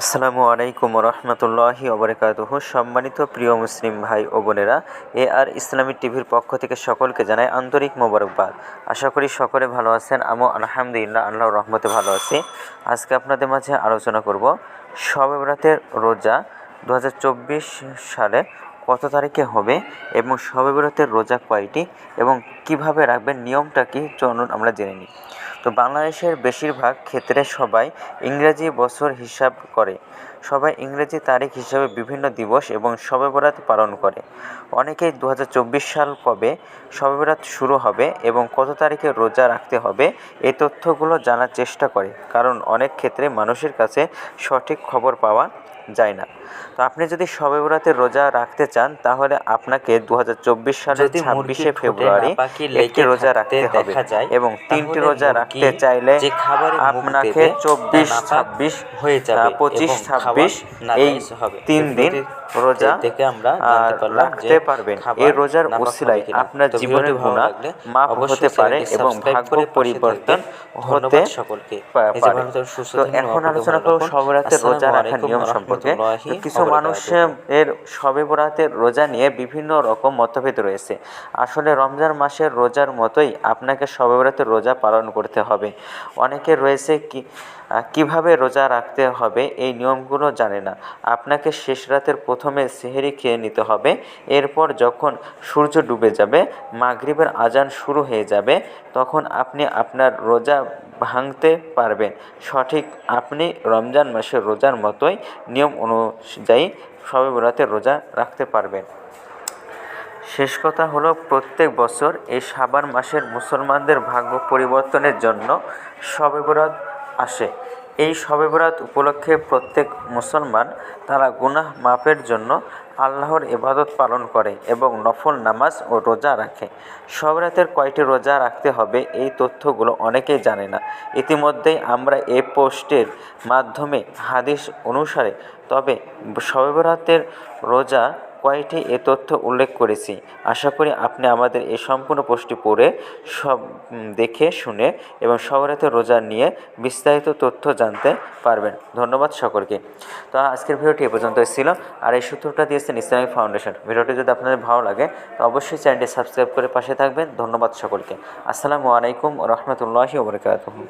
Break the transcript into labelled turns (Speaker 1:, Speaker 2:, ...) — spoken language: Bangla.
Speaker 1: আসসালামু আলাইকুম রহমতুল্লাহি ওবরাকাতুহু। সম্মানিত প্রিয় মুসলিম ভাই ও বোনেরা, আর ইসলামী টিভির পক্ষ থেকে সকলকে জানাই আন্তরিক মোবারকবাদ। আশা করি সকলে ভালো আছেন। আমিও আলহামদুলিল্লাহ আল্লাহর রহমতে ভালো আছি। আজকে আপনাদের মাঝে আলোচনা করব শবে বরাতের রোজা 2024 সালে কত তারিখে হবে এবং শবে বরাতের রোজা কয়টি এবং কিভাবে রাখবেন, নিয়মটা কি, চলুন আমরা জেনে নিই। তো বাংলাদেশের বেশিরভাগ ক্ষেত্রে সবাই ইংরেজি বছর হিসাব করে, সবাই ইংরেজি তারিখ হিসাবে বিভিন্ন দিবস এবং শবে বরাত পালন করে। অনেকেই 2024 সাল কবে শবে বরাত শুরু হবে এবং কত তারিখে রোজা রাখতে হবে এই তথ্যগুলো জানার চেষ্টা করে, কারণ অনেক ক্ষেত্রে মানুষের কাছে সঠিক খবর পাওয়া যায় না। তো আপনি যদি শবে বরাতের রোজা রাখতে চান তাহলে আপনাকে 2024 সালের 26শে ফেব্রুয়ারি একটি রোজা রাখতে হবে এবং 3টি রোজা রাখতে চাইলে আপনাকে 24, 26, 25, 26 এই 3 দিন রোজা রাখতে পারবেন। এই রোজার উসিলায় আপনার জীবনের গুনাহ মাফ হতে পারে এবং ভাগ্য পরিবর্তন হতে পারে। তো এখন আলোচনা করব শবে বরাতের রোজা রাখার নিয়ম সম্পর্কে। কিছু মানুষের শবে বরাতের রোজা নিয়ে বিভিন্ন রকম মতভেদ রয়েছে। আসলে রমজান মাসের রোজার মতোই আপনাকে শবে বরাতের রোজা পালন করতে হবে। অনেকে রয়েছে কিভাবে রোজা রাখতে হবে এই নিয়মগুলো জানে না। আপনাকে শেষ রাতের প্রথমে সেহরি খেয়ে নিতে হবে। এরপর যখন সূর্য ডুবে যাবে, মাগরিবের আজান শুরু হয়ে যাবে, তখন আপনি আপনার রোজা ভাঙতে পারবেন। সঠিক আপনি রমজান মাসের রোজার মতোই নিয়ম অনুযায়ী শবে বরাতের রোজা রাখতে পারবেন। শেষ কথা হলো, প্রত্যেক বছর এই শাবান মাসের মুসলমানদের ভাগ্য পরিবর্তনের জন্য শবে বরাত আসে। এই শবে বরাত উপলক্ষে প্রত্যেক মুসলমান তারা গুনাহ মাফের জন্য আল্লাহর ইবাদত পালন করে এবং নফল নামাজ ও রোজা রাখে। শবে বরাতের কয়টি রোজা রাখতে হবে এই তথ্যগুলো অনেকেই জানে না। ইতিমধ্যেই আমরা এই পোস্টের মাধ্যমে হাদিস অনুসারে তবে শবে বরাতের রোজা কয়টি এ তথ্য উল্লেখ করেছি। আশা করি আপনি আমাদের এই সম্পূর্ণ পোস্টটি পড়ে সব দেখে শুনে এবং শবে বরাতের রোজা নিয়ে বিস্তারিত তথ্য জানতে পারবেন। ধন্যবাদ সকলকে। তো আজকের ভিডিওটি এ পর্যন্তই ছিল। আর এই সূত্রটা দিয়েছেন ইসলামিক ফাউন্ডেশন। ভিডিওটি যদি আপনাদের ভালো লাগে তো অবশ্যই চ্যানেলটি সাবস্ক্রাইব করে পাশে থাকবেন। ধন্যবাদ সকলকে। আসসালামু আলাইকুম রহমতুল্লাহি ওয়া বারাকাতুহু।